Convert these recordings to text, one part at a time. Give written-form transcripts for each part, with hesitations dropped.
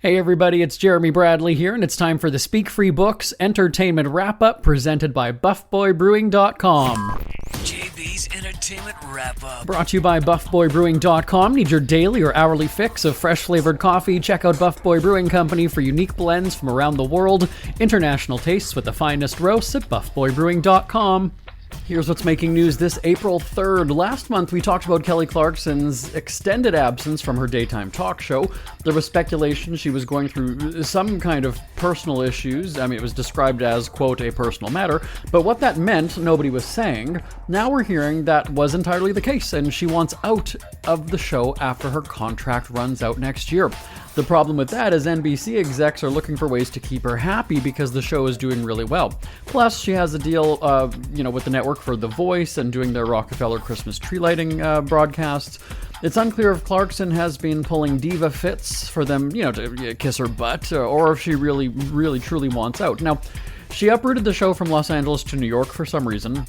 Hey everybody, it's Jeremy Bradley here, and it's time for the Speak Free Books Entertainment Wrap-Up presented by BuffBoyBrewing.com. JB's Entertainment Wrap-Up. Brought to you by BuffBoyBrewing.com. Need your daily or hourly fix of fresh-flavored coffee? Check out Buff Boy Brewing Company for unique blends from around the world. International tastes with the finest roasts at BuffBoyBrewing.com. Here's what's making news this April 3rd. Last month, we talked about Kelly Clarkson's extended absence from her daytime talk show. There was speculation she was going through some kind of personal issues. I mean, it was described as, quote, a personal matter. But what that meant, nobody was saying. Now we're hearing that was entirely the case, and she wants out of the show after her contract runs out next year. The problem with that is NBC execs are looking for ways to keep her happy because the show is doing really well. Plus, she has a deal, with the network for The Voice and doing their Rockefeller Christmas tree lighting broadcasts. It's unclear if Clarkson has been pulling diva fits for them, to kiss her butt, or if she really, truly wants out. Now, she uprooted the show from Los Angeles to New York for some reason,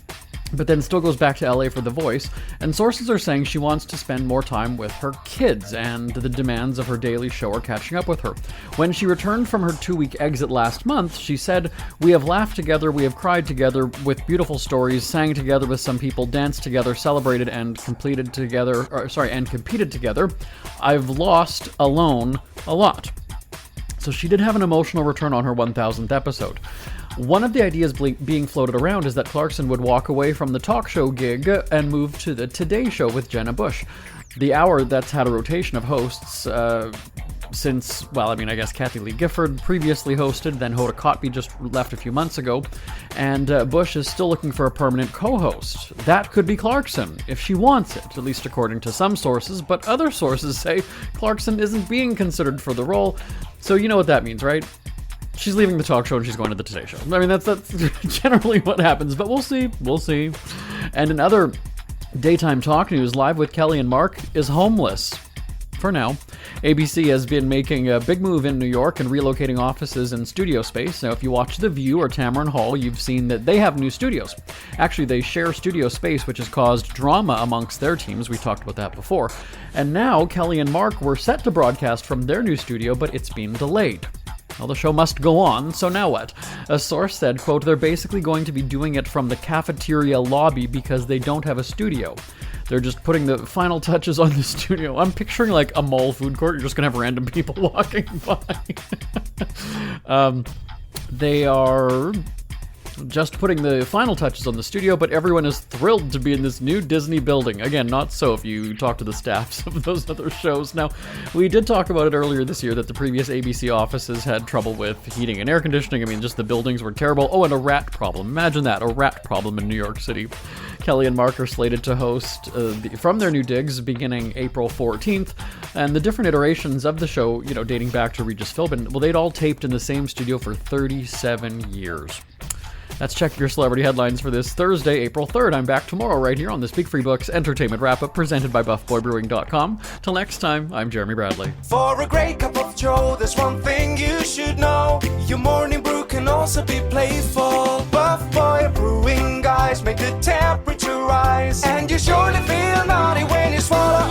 but then still goes back to LA for The Voice, and sources are saying she wants to spend more time with her kids, and the demands of her daily show are catching up with her. When she returned from her 2-week exit last month, she said, "We have laughed together, we have cried together with beautiful stories, sang together with some people, danced together, celebrated and competed together. I've lost alone a lot." So she did have an emotional return on her 1000th episode. One of the ideas being floated around is that Clarkson would walk away from the talk show gig and move to the Today Show with Jenna Bush. The hour that's had a rotation of hosts since, I guess Kathy Lee Gifford previously hosted, then Hoda Kotb just left a few months ago, and Bush is still looking for a permanent co-host. That could be Clarkson, if she wants it, at least according to some sources, but other sources say Clarkson isn't being considered for the role, so you know what that means, right? She's leaving the talk show and she's going to the Today Show. I mean, that's generally what happens, but we'll see. And in other daytime talk news, Live with Kelly and Mark is homeless. For now. ABC has been making a big move in New York and relocating offices and studio space. Now, if you watch The View or Tamron Hall, you've seen that they have new studios. Actually, they share studio space, which has caused drama amongst their teams. We talked about that before. And now, Kelly and Mark were set to broadcast from their new studio, but it's been delayed. Well, the show must go on, so now what? A source said, quote, "They're basically going to be doing it from the cafeteria lobby because they don't have a studio. They're just putting the final touches on the studio." I'm picturing like a mall food court. You're just going to have random people walking by. They are just putting the final touches on the studio, but everyone is thrilled to be in this new Disney building. Again, not so if you talk to the staffs of those other shows. Now, we did talk about it earlier this year that the previous ABC offices had trouble with heating and air conditioning. I mean, just the buildings were terrible. Oh, and a rat problem. Imagine that, a rat problem in New York City. Kelly and Mark are slated to host from their new digs beginning April 14th, and the different iterations of the show, dating back to Regis Philbin, well, they'd all taped in the same studio for 37 years. That's Check Your Celebrity Headlines for this Thursday, April 3rd. I'm back tomorrow right here on the Speak Free Books Entertainment Wrap-Up presented by BuffBoyBrewing.com. Till next time, I'm Jeremy Bradley. For a great cup of joe, there's one thing you should know. Your morning brew can also be playful. Buff Boy Brewing guys make the temperature rise. And you surely feel naughty when you swallow